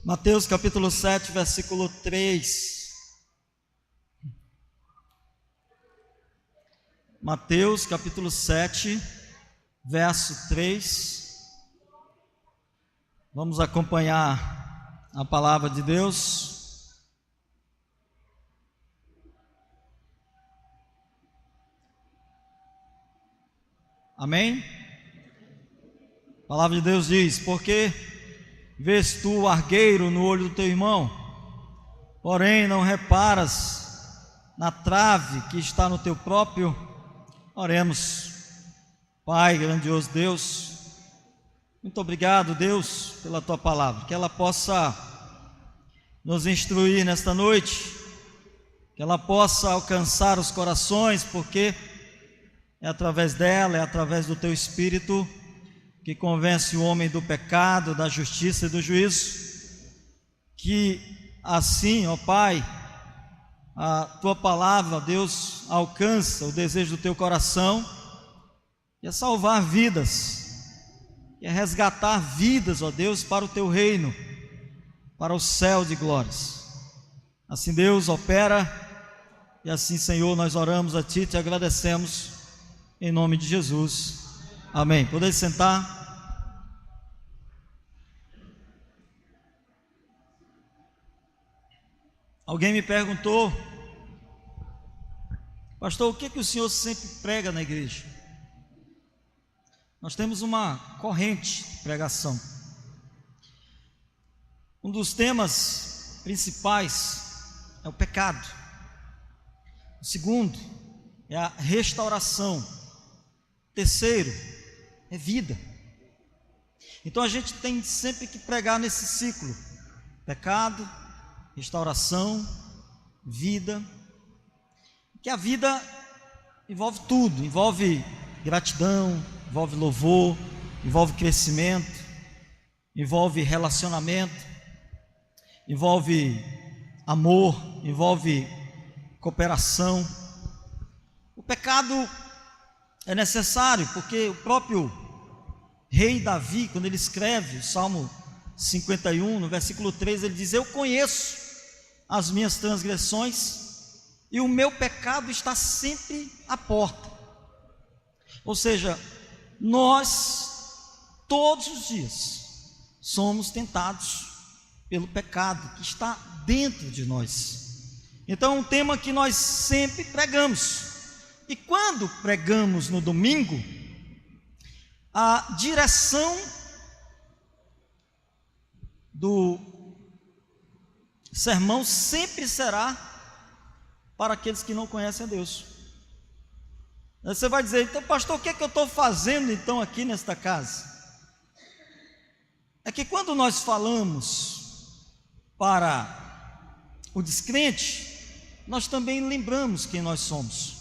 Mateus capítulo 7, versículo 3. Mateus capítulo 7, verso 3. Vamos acompanhar a palavra de Deus. Amém? A palavra de Deus diz: porque vês tu o argueiro no olho do teu irmão, porém não reparas na trave que está no teu próprio? Oremos. Pai, grandioso Deus, muito obrigado, Deus, pela tua palavra, que ela possa nos instruir nesta noite, que ela possa alcançar os corações, porque é através dela, é através do teu Espírito que convence o homem do pecado, da justiça e do juízo. Que assim, ó Pai, a tua palavra, Deus, alcança o desejo do teu coração, e é salvar vidas, e é resgatar vidas, ó Deus, para o teu reino, para o céu de glórias. Assim, Deus, opera, e assim, Senhor, nós oramos a Ti, te agradecemos, em nome de Jesus. Amém. Podem sentar. Alguém me perguntou: pastor, o que o senhor sempre prega na igreja? Nós temos uma corrente de pregação. Um dos temas principais é o pecado. O segundo é a restauração. O terceiro é vida. Então a gente tem sempre que pregar nesse ciclo: pecado, restauração, vida. Que a vida envolve tudo, envolve gratidão, envolve louvor, envolve crescimento, envolve relacionamento, envolve amor, envolve cooperação. O pecado é necessário, porque o próprio rei Davi, quando ele escreve o Salmo 51, no versículo 3, ele diz: eu conheço as minhas transgressões e o meu pecado está sempre à porta. Ou seja, nós todos os dias somos tentados pelo pecado que está dentro de nós. Então é um tema que nós sempre pregamos. E quando pregamos no domingo, a direção do sermão sempre será para aqueles que não conhecem a Deus. Você vai dizer: então, pastor, o que é que eu estou fazendo então aqui nesta casa? É que quando nós falamos para o descrente, nós também lembramos quem nós somos.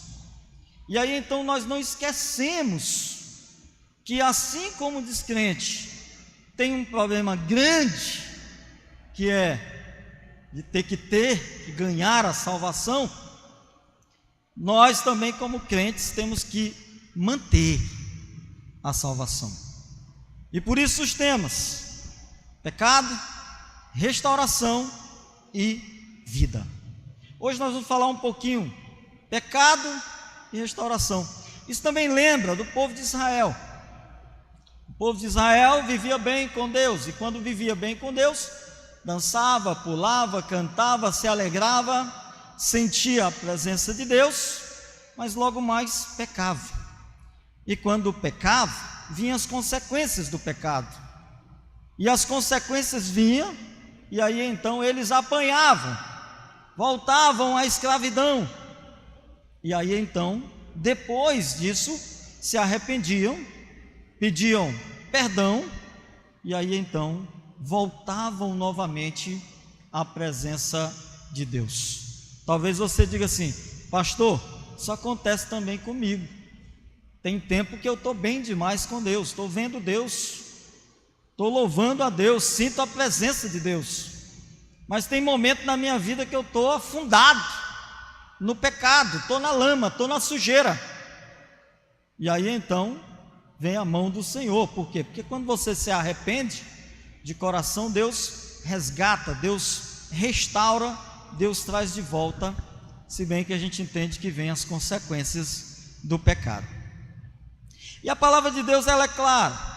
E aí então nós não esquecemos que, assim como o descrente tem um problema grande, que é de ter que ganhar a salvação, nós também, como crentes, temos que manter a salvação. E por isso os temas: pecado, restauração e vida. Hoje nós vamos falar um pouquinho pecado e restauração. Isso também lembra do povo de Israel. O povo de Israel vivia bem com Deus, e quando vivia bem com Deus, dançava, pulava, cantava, se alegrava, sentia a presença de Deus, mas logo mais pecava. E quando pecava, vinham as consequências do pecado. E as consequências vinham, e aí então eles apanhavam, voltavam à escravidão. E aí então, depois disso, se arrependiam, pediam perdão, e aí então voltavam novamente à presença de Deus. Talvez você diga assim: pastor, isso acontece também comigo. Tem tempo que eu estou bem demais com Deus, estou vendo Deus, estou louvando a Deus, sinto a presença de Deus, mas tem momento na minha vida que eu estou afundado no pecado, estou na lama, estou na sujeira. E aí então vem a mão do Senhor. Por quê? Porque quando você se arrepende de coração, Deus resgata, Deus restaura, Deus traz de volta, se bem que a gente entende que vem as consequências do pecado. E a palavra de Deus, ela é clara.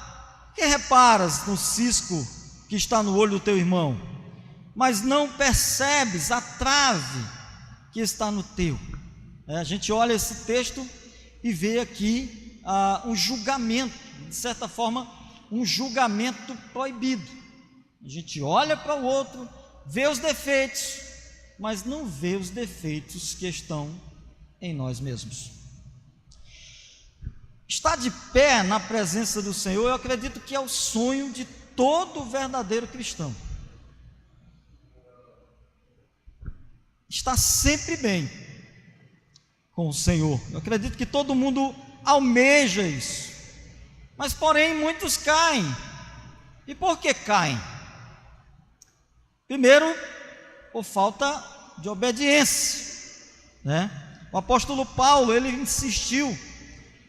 Que reparas no cisco que está no olho do teu irmão, mas não percebes a trave que está no teu? A gente olha esse texto e vê aqui um julgamento, de certa forma, um julgamento proibido. A gente olha para o outro, vê os defeitos, mas não vê os defeitos que estão em nós mesmos. Estar de pé na presença do Senhor, eu acredito que é o sonho de todo verdadeiro cristão. Estar sempre bem com o Senhor. Eu acredito que todo mundo almeja isso. Mas porém muitos caem. E por que caem? Primeiro, por falta de obediência, né? O apóstolo Paulo, ele insistiu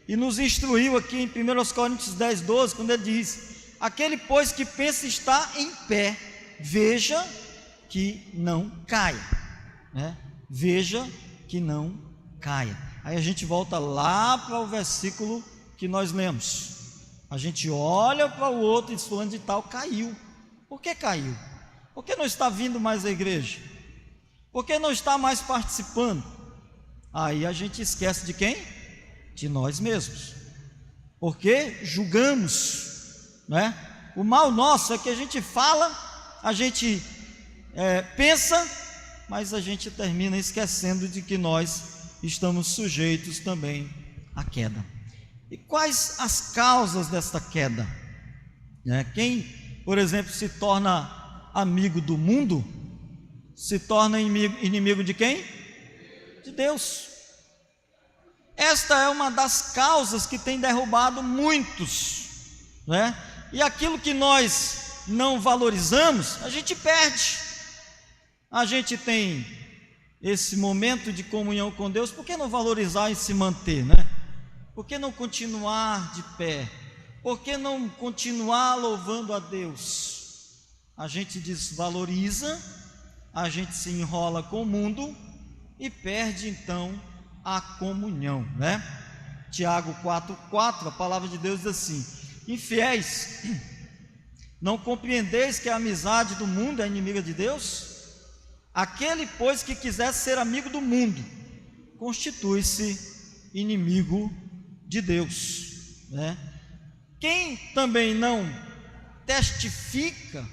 e nos instruiu aqui em 1 Coríntios 10, 12, quando ele diz: aquele pois que pensa estar em pé, veja que não caia, né? Veja que não caia. Aí a gente volta lá para o versículo que nós lemos. A gente olha para o outro e diz: fulano de tal caiu. Por que caiu? Por que não está vindo mais à igreja? Por que não está mais participando? Aí a gente esquece de quem? De nós mesmos. Porque julgamos, né? O mal nosso é que a gente fala, a gente pensa, mas a gente termina esquecendo de que nós estamos sujeitos também à queda. E quais as causas desta queda? Quem, por exemplo, se torna amigo do mundo, se torna inimigo de quem? De Deus. Esta é uma das causas que tem derrubado muitos, né? E aquilo que nós não valorizamos, a gente perde. A gente tem esse momento de comunhão com Deus, por que não valorizar e se manter, né? Por que não continuar de pé? Por que não continuar louvando a Deus? A gente desvaloriza, a gente se enrola com o mundo e perde então a comunhão, né? Tiago 4,4, a palavra de Deus diz assim: infiéis, não compreendeis que a amizade do mundo é inimiga de Deus? Aquele, pois, que quiser ser amigo do mundo, constitui-se inimigo de Deus, né? Quem também não testifica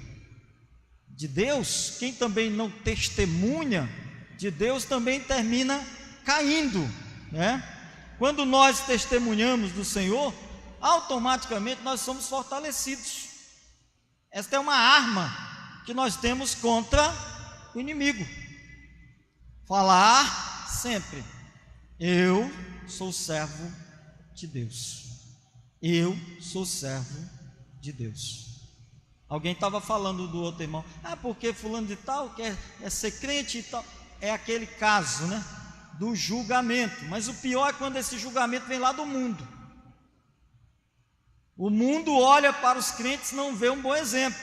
de Deus, quem também não testemunha de Deus, também termina caindo, né? Quando nós testemunhamos do Senhor, automaticamente nós somos fortalecidos. Esta é uma arma que nós temos contra o inimigo. Falar sempre: eu sou servo de Deus. Eu sou servo de Deus. Alguém estava falando do outro irmão: porque fulano de tal quer ser crente e tal. É aquele caso, né, do julgamento. Mas o pior é quando esse julgamento vem lá do mundo. O mundo olha para os crentes e não vê um bom exemplo.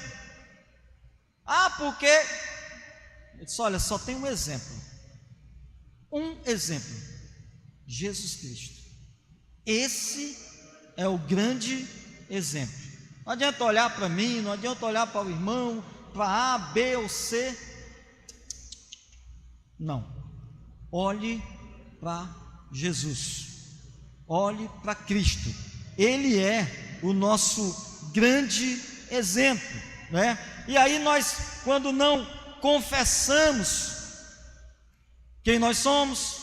Porque eu disse: olha, só tem um exemplo. Um exemplo: Jesus Cristo. Esse é o grande exemplo. Não adianta olhar para mim, não adianta olhar para o irmão, para A, B ou C. Não. Olhe para Jesus. Olhe para Cristo. Ele é o nosso grande exemplo, né? E aí nós, quando não confessamos quem nós somos,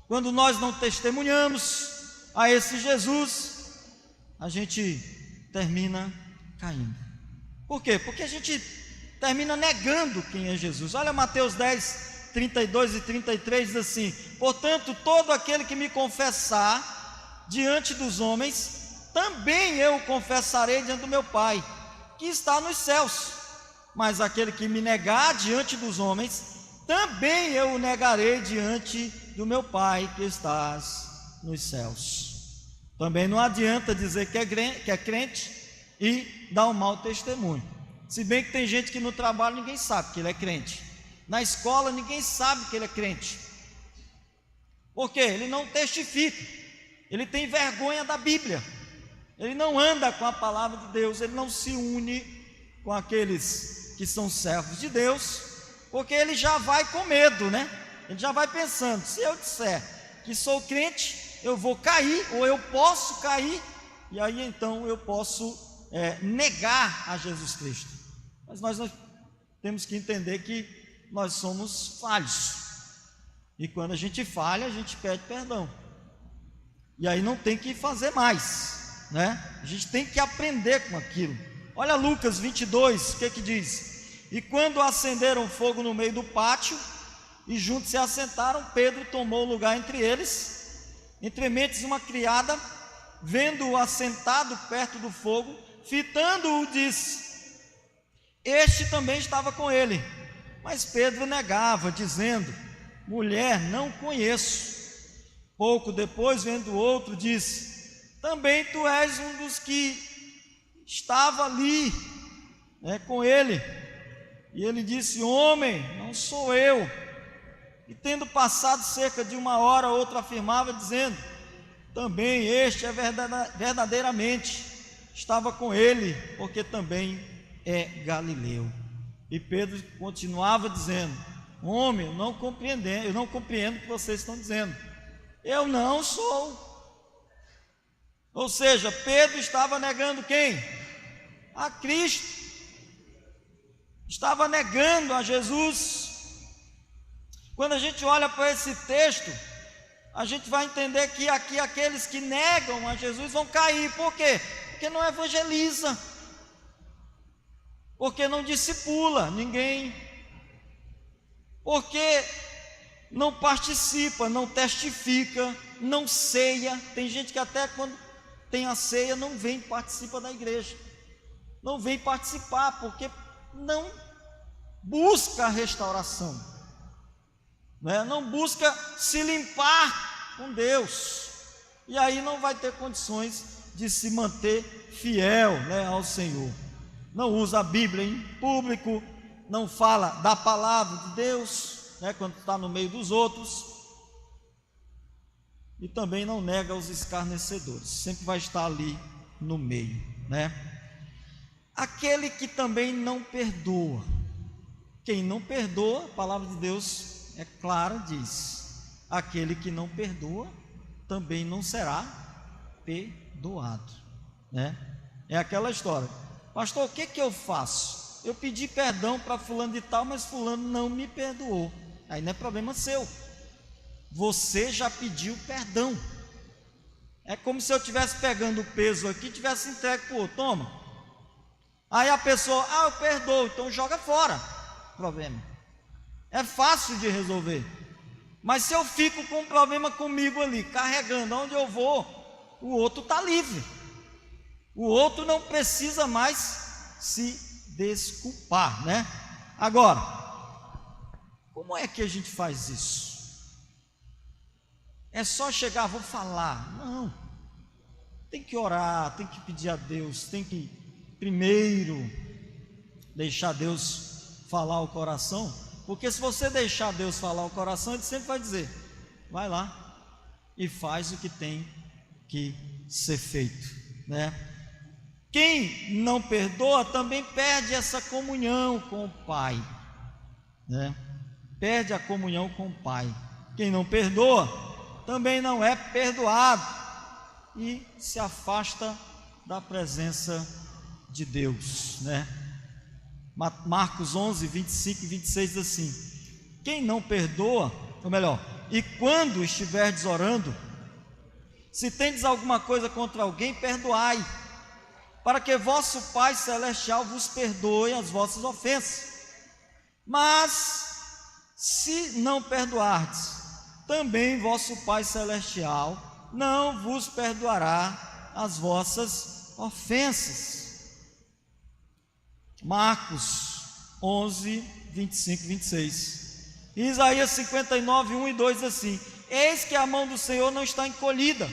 quando nós não testemunhamos a esse Jesus, a gente termina caindo. Por quê? Porque a gente termina negando quem é Jesus. Olha Mateus 10, 32 e 33, diz assim: portanto, todo aquele que me confessar diante dos homens, também eu o confessarei diante do meu Pai, que está nos céus. Mas aquele que me negar diante dos homens, também eu o negarei diante do meu Pai que estás nos céus. Também não adianta dizer que é crente e dar um mau testemunho. Se bem que tem gente que no trabalho ninguém sabe que ele é crente, na escola ninguém sabe que ele é crente. Por quê? Ele não testifica, ele tem vergonha da Bíblia, ele não anda com a palavra de Deus, ele não se une com aqueles que são servos de Deus, porque ele já vai com medo, né? Ele já vai pensando: se eu disser que sou crente, eu vou cair, ou eu posso cair, e aí então eu posso negar a Jesus Cristo. Mas nós temos que entender que nós somos falhos, e quando a gente falha, a gente pede perdão, e aí não tem que fazer mais, né? A gente tem que aprender com aquilo. Olha Lucas 22, o que diz? E quando acenderam fogo no meio do pátio, e juntos se assentaram, Pedro tomou lugar entre eles. Entrementes uma criada, vendo-o assentado perto do fogo, fitando-o, disse: este também estava com ele. Mas Pedro negava, dizendo: mulher, não conheço. Pouco depois, vendo o outro, disse: também tu és um dos que estava ali, com ele. E ele disse: homem, não sou eu. E tendo passado cerca de uma hora, outro afirmava, dizendo: também este é verdadeiramente estava com ele, porque também é galileu. E Pedro continuava dizendo: homem, eu não compreendo o que vocês estão dizendo. Eu não sou. Ou seja, Pedro estava negando quem? A Cristo. Estava negando a Jesus. Quando a gente olha para esse texto, a gente vai entender que aqui aqueles que negam a Jesus vão cair. Por quê? Porque não evangeliza, porque não discipula ninguém, porque não participa, não testifica, não ceia. Tem gente que até quando tem a ceia não vem, participa da igreja, não vem participar, porque não busca a restauração, não busca se limpar com Deus, e aí não vai ter condições de se manter fiel, ao Senhor. Não usa a Bíblia em público, não fala da palavra de Deus, quando está no meio dos outros, e também não nega os escarnecedores, sempre vai estar ali no meio, Aquele que também não perdoa, quem não perdoa, a palavra de Deus é clara, diz: aquele que não perdoa também não será perdoado, É aquela história: pastor, o que eu faço? Eu pedi perdão para fulano de tal, mas fulano não me perdoou. Aí não é problema seu, você já pediu perdão. É como se eu estivesse pegando o peso aqui e tivesse entregue para o outro: toma. Aí a pessoa: eu perdoo, então joga fora. Problema. É fácil de resolver. Mas se eu fico com um problema comigo ali, carregando, onde eu vou, o outro está livre. O outro não precisa mais se desculpar, Agora, como é que a gente faz isso? É só chegar: vou falar? Não. Tem que orar, tem que pedir a Deus, tem que primeiro deixar Deus falar o coração, porque se você deixar Deus falar o coração, Ele sempre vai dizer: vai lá e faz o que tem que ser feito, Quem não perdoa também perde essa comunhão com o Pai, Perde a comunhão com o Pai. Quem não perdoa também não é perdoado e se afasta da presença de Deus, Marcos 11, 25 e 26 diz assim: quem não perdoa, ou melhor, e quando estiverdes orando, se tendes alguma coisa contra alguém, perdoai, para que vosso Pai Celestial vos perdoe as vossas ofensas. Mas se não perdoardes, também vosso Pai Celestial não vos perdoará as vossas ofensas. Marcos 11, 25 e 26. Isaías 59, 1 e 2 diz assim: eis que a mão do Senhor não está encolhida,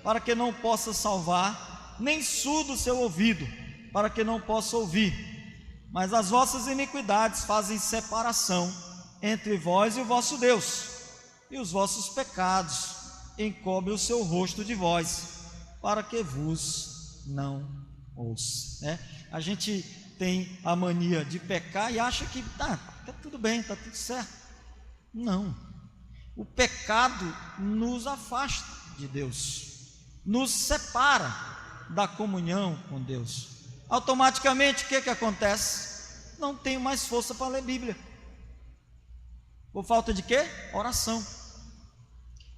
para que não possa salvar, nem surdo o seu ouvido, para que não possa ouvir. mas as vossas iniquidades fazem separação entre vós e o vosso Deus, e os vossos pecados encobrem o seu rosto de vós, para que vos não ouça. A gente tem a mania de pecar e acha que tá tudo bem, está tudo certo. Não, o pecado nos afasta de Deus, nos separa da comunhão com Deus. Automaticamente o que acontece? Não tenho mais força para ler Bíblia. Por falta de quê? Oração.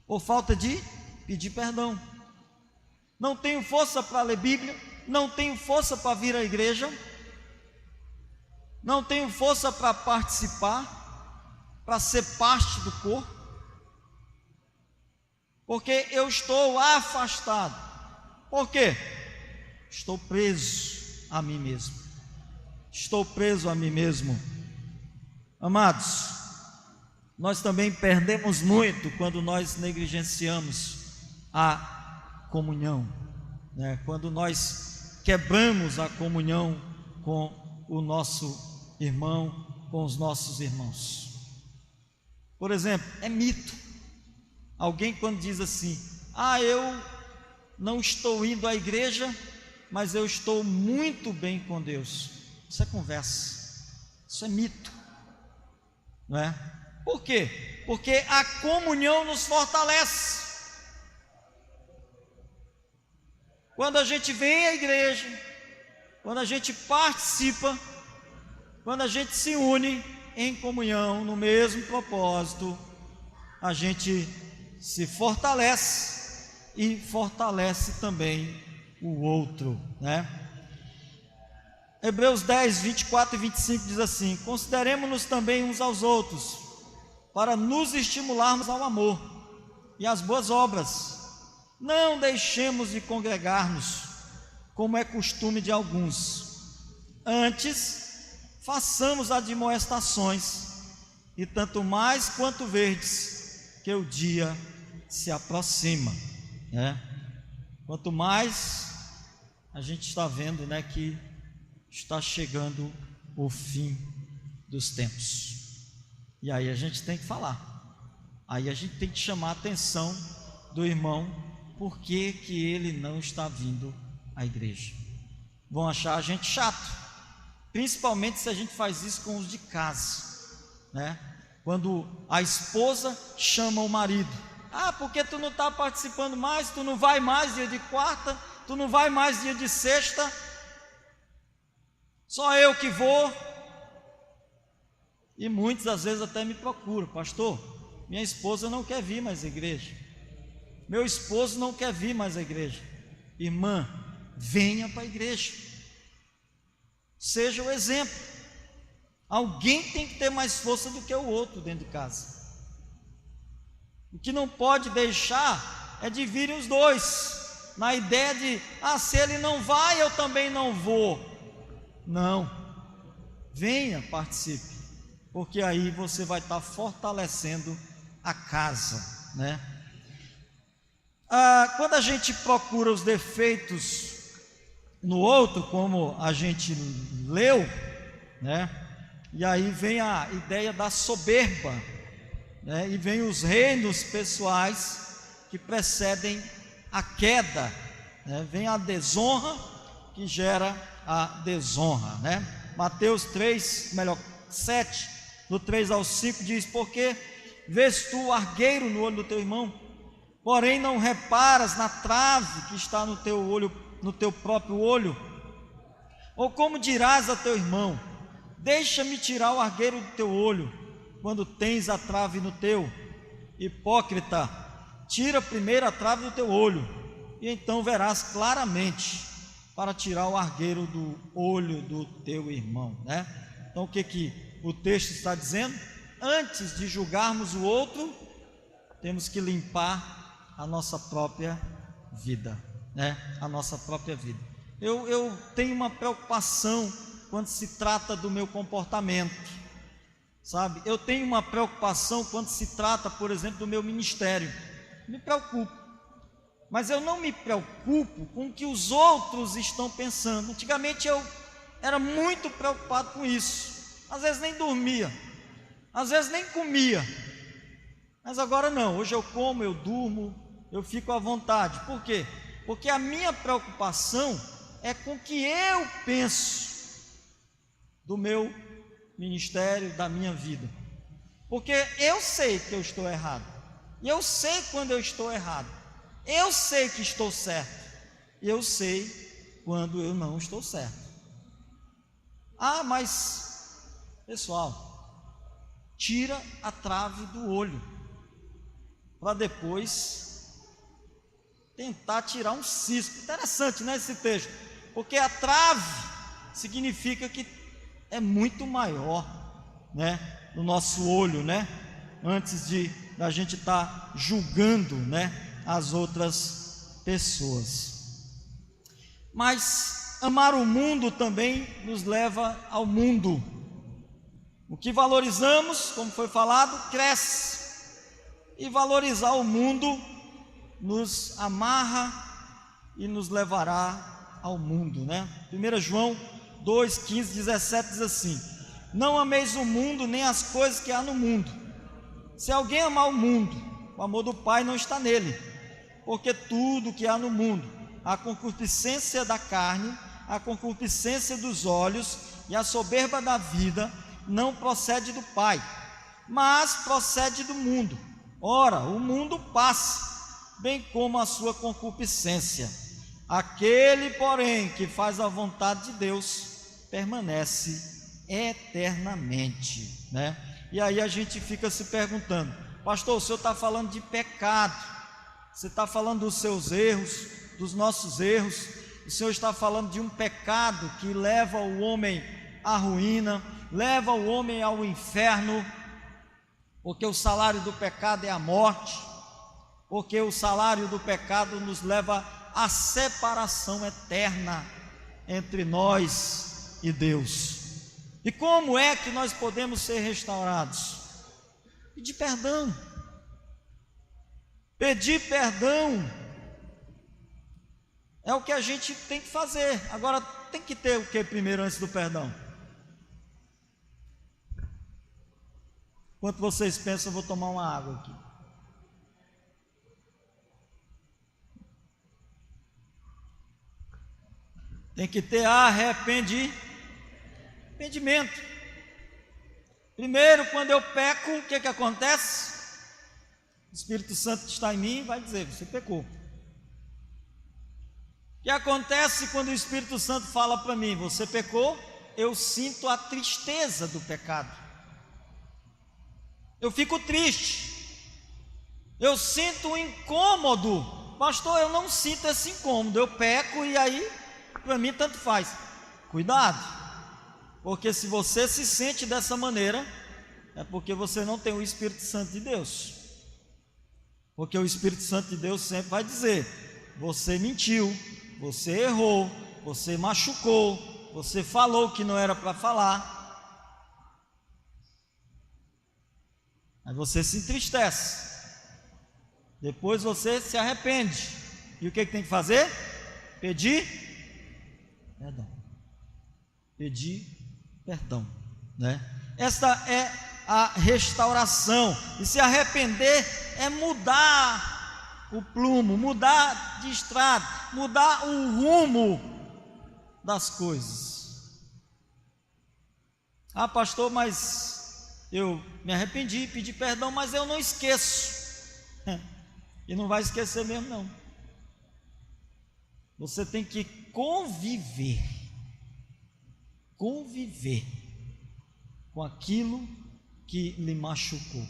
Por falta de pedir perdão. Não tenho força para ler Bíblia, não tenho força para vir à igreja, não tenho força para participar, para ser parte do corpo, porque eu estou afastado. Por quê? Estou preso a mim mesmo. Estou preso a mim mesmo. Amados, nós também perdemos muito quando nós negligenciamos a comunhão, quando nós quebramos a comunhão com o nosso irmão, com os nossos irmãos. Por exemplo, é mito alguém quando diz assim: eu não estou indo à igreja, mas eu estou muito bem com Deus. Isso é conversa, isso é mito, não é? Por quê? Porque a comunhão nos fortalece. Quando a gente vem à igreja, quando a gente participa, quando a gente se une em comunhão, no mesmo propósito, a gente se fortalece e fortalece também o outro, Hebreus 10, 24 e 25 diz assim: consideremos-nos também uns aos outros, para nos estimularmos ao amor e às boas obras. Não deixemos de congregar-nos, como é costume de alguns. Antes, façamos admoestações, e tanto mais quanto verdes, que o dia se aproxima. Quanto mais a gente está vendo, que está chegando o fim dos tempos. E aí a gente tem que falar. Aí a gente tem que chamar a atenção do irmão, por que ele não está vindo à igreja. Vão achar a gente chato, principalmente se a gente faz isso com os de casa, quando a esposa chama o marido: porque tu não está participando mais, tu não vai mais dia de quarta, tu não vai mais dia de sexta, só eu que vou. E muitas às vezes até me procuram: pastor, minha esposa não quer vir mais à igreja, meu esposo não quer vir mais à igreja. Irmã, venha para a igreja, seja o exemplo. Alguém tem que ter mais força do que o outro dentro de casa. O que não pode deixar é de virem os dois, na ideia de: se ele não vai, eu também não vou. Não, venha, participe, porque aí você vai estar fortalecendo a casa, Quando a gente procura os defeitos no outro, como a gente leu, e aí vem a ideia da soberba, e vem os reinos pessoais que precedem a queda, vem a desonra que gera a desonra, Mateus 7, do 3 ao 5 diz: porque vês tu o argueiro no olho do teu irmão, porém não reparas na trave que está no teu olho, no teu próprio olho? Ou como dirás a teu irmão: deixa-me tirar o argueiro do teu olho, quando tens a trave no teu? Hipócrita, tira primeiro a trave do teu olho, e então verás claramente para tirar o argueiro do olho do teu irmão, Então o que o texto está dizendo? Antes de julgarmos o outro, temos que limpar a nossa própria vida, A nossa própria vida. Eu tenho uma preocupação quando se trata do meu comportamento, sabe? Eu tenho uma preocupação quando se trata, por exemplo, do meu ministério. Me preocupo, mas eu não me preocupo com o que os outros estão pensando. Antigamente eu era muito preocupado com isso. Às vezes nem dormia, às vezes nem comia. Mas agora não, hoje eu como, eu durmo, eu fico à vontade. Por quê? Porque a minha preocupação é com o que eu penso do meu ministério, da minha vida. Porque eu sei que eu estou errado, e eu sei quando eu estou errado, eu sei que estou certo, e eu sei quando eu não estou certo. Ah, mas, pessoal, tira a trave do olho, para depois tentar tirar um cisco. Interessante, né, esse texto? Porque a trave significa que é muito maior, né, no nosso olho, né, antes de a gente estar julgando, né, as outras pessoas. Mas amar o mundo também nos leva ao mundo. O que valorizamos, como foi falado, cresce, e valorizar o mundo nos amarra e nos levará ao mundo, né? 1 João 2, 15, 17 diz assim: não ameis o mundo, nem as coisas que há no mundo. Se alguém amar o mundo, o amor do Pai não está nele. Porque tudo que há no mundo, a concupiscência da carne, a concupiscência dos olhos e a soberba da vida, não procede do Pai, mas procede do mundo. Ora, o mundo passa, bem como a sua concupiscência. Aquele, porém, que faz a vontade de Deus, permanece eternamente, né? E aí a gente fica se perguntando: pastor, o senhor está falando de pecado, você está falando dos seus erros, dos nossos erros, o senhor está falando de um pecado que leva o homem à ruína, leva o homem ao inferno, porque o salário do pecado é a morte, porque o salário do pecado nos leva à separação eterna entre nós e Deus. E como é que nós podemos ser restaurados? Pedir perdão. Pedir perdão é o que a gente tem que fazer. Agora, tem que ter o que primeiro antes do perdão? Enquanto vocês pensam, eu vou tomar uma água aqui. Tem que ter arrependimento. Primeiro, quando eu peco, o que acontece? O Espírito Santo que está em mim vai dizer: você pecou. O que acontece quando o Espírito Santo fala para mim: você pecou? Eu sinto a tristeza do pecado, eu fico triste, eu sinto um incômodo. Pastor, eu não sinto esse incômodo, eu peco e aí para mim tanto faz. Cuidado, porque se você se sente dessa maneira, é porque você não tem o Espírito Santo de Deus. Porque o Espírito Santo de Deus sempre vai dizer: você mentiu, você errou, você machucou, você falou o que não era para falar. Aí você se entristece, depois você se arrepende, e o que tem que fazer? Pedir perdão. Pedir perdão, né? Esta é a restauração. E se arrepender é mudar o prumo, mudar de estrada, mudar o rumo das coisas. Ah, pastor, mas eu me arrependi, pedi perdão, mas eu não esqueço. E não vai esquecer mesmo não. Você tem que conviver com aquilo que lhe machucou.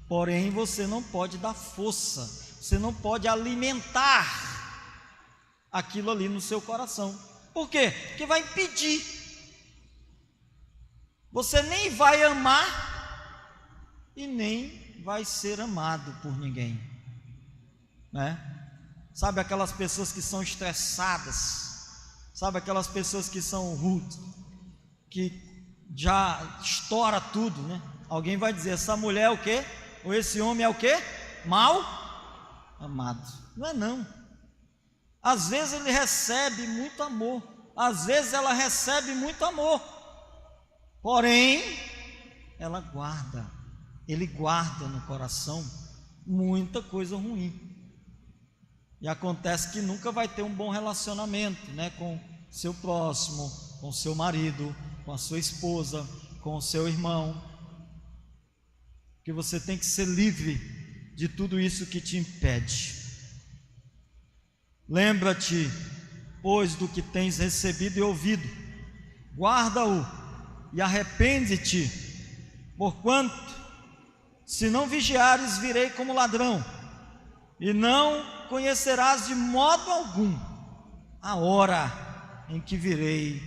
Porém, você não pode dar força, você não pode alimentar aquilo ali no seu coração. Por quê? Porque vai impedir. Você nem vai amar e nem vai ser amado por ninguém, né? Sabe aquelas pessoas que são estressadas, sabe aquelas pessoas que são rudes, que já estoura tudo, né? Alguém vai dizer: essa mulher é o quê? Ou esse homem é o quê? Mal amado. Não é não. Às vezes ele recebe muito amor, às vezes ela recebe muito amor, porém, ele guarda no coração muita coisa ruim. E acontece que nunca vai ter um bom relacionamento, né, com seu próximo, com seu marido, com a sua esposa, com o seu irmão. Que você tem que ser livre de tudo isso que te impede. Lembra-te, pois, do que tens recebido e ouvido, guarda-o e arrepende-te, porquanto, se não vigiares, virei como ladrão, e não conhecerás de modo algum a hora em que virei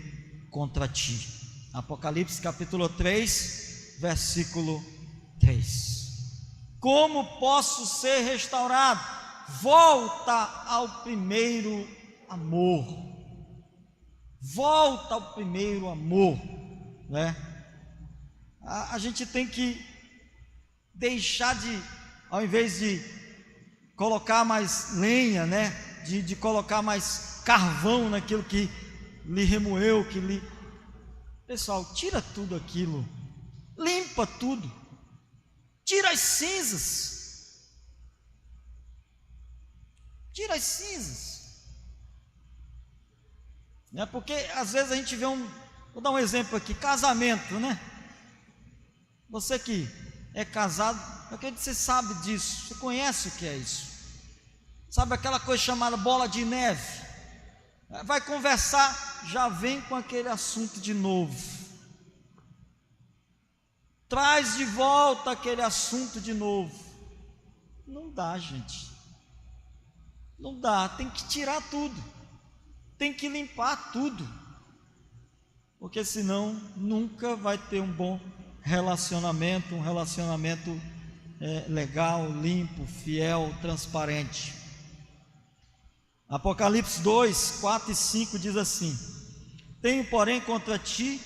contra ti. Apocalipse capítulo 3, versículo 3. Como posso ser restaurado? Volta ao primeiro amor. Volta ao primeiro amor, né? A gente tem que deixar de, ao invés de colocar mais lenha, né? De colocar mais carvão naquilo que lhe remoeu, Pessoal, tira tudo aquilo, limpa tudo, tira as cinzas, né? Porque às vezes a gente vê vou dar um exemplo aqui, casamento, né? Você que é casado, eu acredito que você sabe disso, você conhece o que é isso, sabe aquela coisa chamada bola de neve? Vai conversar, já vem com aquele assunto de novo, traz de volta aquele assunto de novo. Não dá, gente, não dá, tem que tirar tudo, tem que limpar tudo, porque senão nunca vai ter um bom relacionamento, legal, limpo, fiel, transparente. Apocalipse 2, 4 e 5 diz assim: tenho, porém, contra ti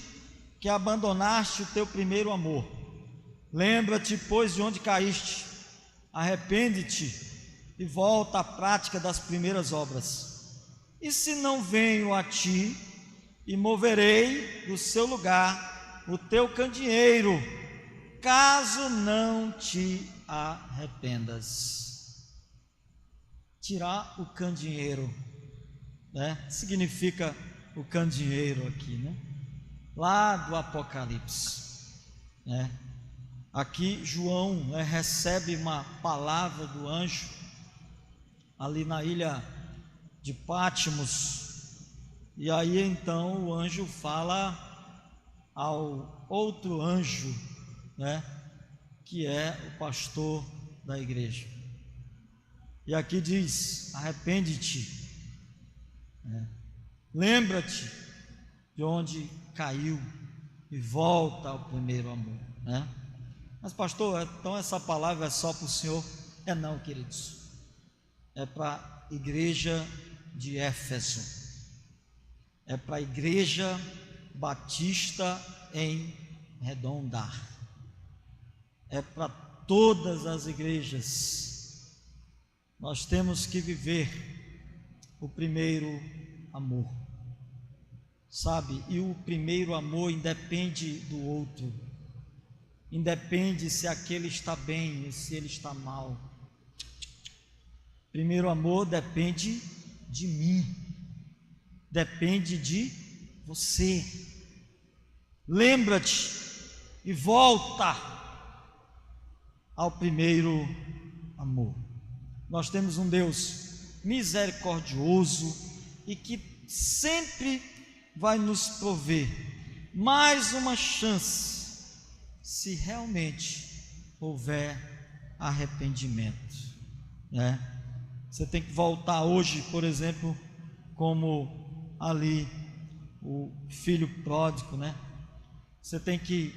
que abandonaste o teu primeiro amor. Lembra-te, pois, de onde caíste, arrepende-te e volta à prática das primeiras obras. E se não venho a ti e moverei do seu lugar o teu candeeiro, caso não te arrependas. Tirar o candeeiro, né? Significa o candeeiro aqui, né? Lá do Apocalipse, né? Aqui João, né, recebe uma palavra do anjo ali na ilha de Patmos, e aí então o anjo fala ao outro anjo, né, que é o pastor da igreja. E aqui diz: arrepende-te, né? Lembra-te de onde caiu e volta ao primeiro amor, né? Mas pastor, então essa palavra é só para o senhor? Não, queridos, é para a igreja de Éfeso, é para a igreja batista em Redondar, é para todas as igrejas. Nós temos que viver o primeiro amor, sabe? E o primeiro amor independe do outro, independe se aquele está bem ou se ele está mal. Primeiro amor depende de mim, depende de você. Lembra-te e volta ao primeiro amor. Nós temos um Deus misericordioso e que sempre vai nos prover mais uma chance, se realmente houver arrependimento, né? Você tem que voltar hoje, por exemplo, como ali o filho pródigo, né? Você tem que,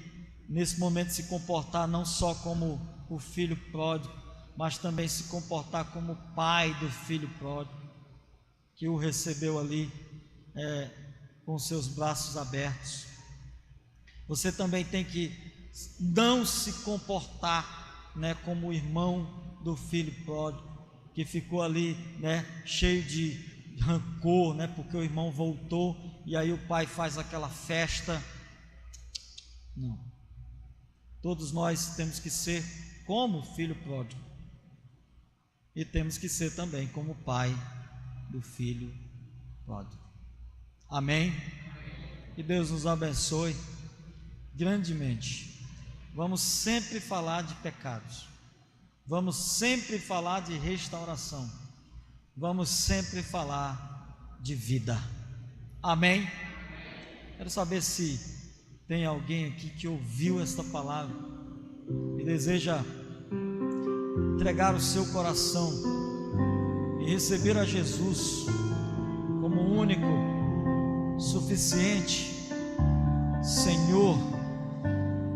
nesse momento, se comportar não só como o filho pródigo, mas também se comportar como o pai do filho pródigo, que o recebeu ali com seus braços abertos. Você também tem que não se comportar, né, como o irmão do filho pródigo, que ficou ali, né, cheio de rancor, né, porque o irmão voltou e aí o pai faz aquela festa. Não. Todos nós temos que ser como o filho pródigo, e temos que ser também como o pai do filho pródigo. Amém? Que Deus nos abençoe grandemente. Vamos sempre falar de pecados, vamos sempre falar de restauração, vamos sempre falar de vida. Amém? Quero saber se tem alguém aqui que ouviu esta palavra e deseja entregar o seu coração e receber a Jesus como o único, suficiente Senhor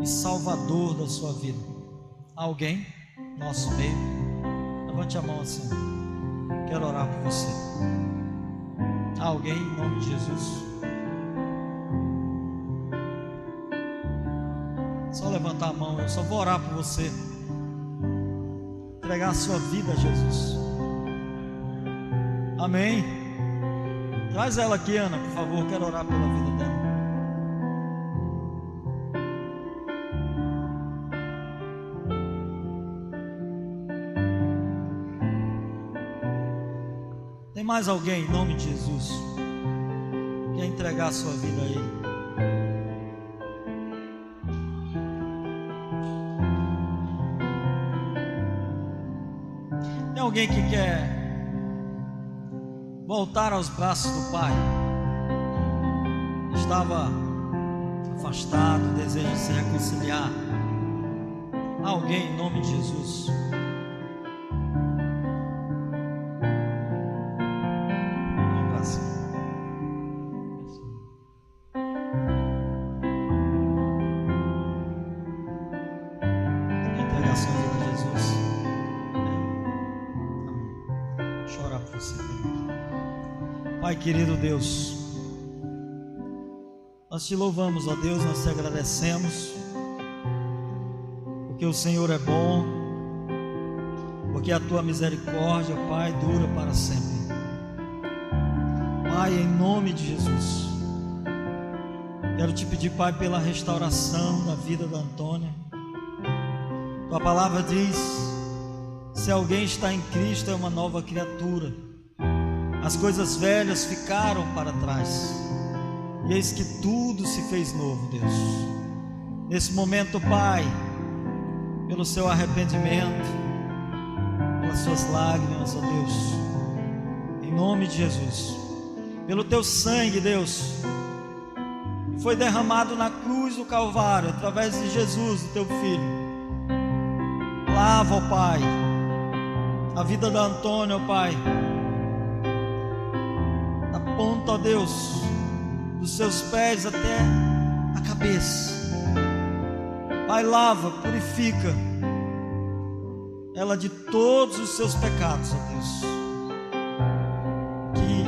e Salvador da sua vida. Alguém? Nosso meio? Levante a mão assim. Quero orar por você. Alguém, em nome de Jesus? Só levantar a mão, eu só vou orar por você. Entregar a sua vida a Jesus. Amém? Traz ela aqui, Ana, por favor. Quero orar pela vida dela. Tem mais alguém, em nome de Jesus, quer entregar a sua vida a Ele? Tem alguém que quer voltar aos braços do Pai? Estava afastado, deseja se reconciliar? Alguém, em nome de Jesus? Pai querido Deus, nós te louvamos, ó Deus, nós te agradecemos, porque o Senhor é bom, porque a tua misericórdia, Pai, dura para sempre. Pai, em nome de Jesus, quero te pedir, Pai, pela restauração da vida da Antônia. Tua palavra diz: se alguém está em Cristo, é uma nova criatura. As coisas velhas ficaram para trás, e eis que tudo se fez novo, Deus. Nesse momento, Pai, pelo seu arrependimento, pelas suas lágrimas, ó Deus, em nome de Jesus, pelo teu sangue, Deus, que foi derramado na cruz do Calvário, através de Jesus, o teu Filho. Lava, ó Pai, a vida da Antônia, ó Pai, ponta, ó Deus, dos seus pés até a cabeça. Pai, lava, purifica ela de todos os seus pecados, ó Deus. Que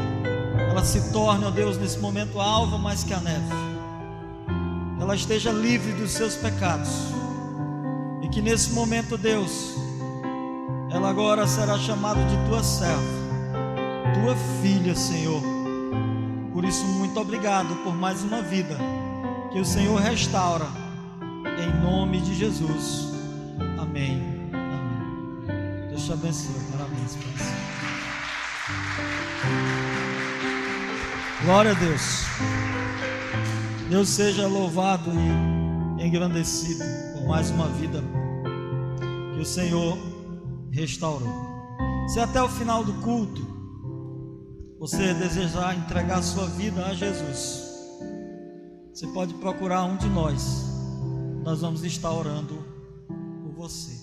ela se torne, ó Deus, nesse momento alva mais que a neve. Que ela esteja livre dos seus pecados. E que nesse momento, Deus, ela agora será chamada de tua serva, tua filha, Senhor. Por isso, muito obrigado por mais uma vida que o Senhor restaura, em nome de Jesus. Amém. Amém. Deus te abençoe. Parabéns, Pai. Glória a Deus. Deus seja louvado e engrandecido por mais uma vida que o Senhor restaurou. Se até o final do culto você desejar entregar sua vida a Jesus, você pode procurar um de nós. Nós vamos estar orando por você.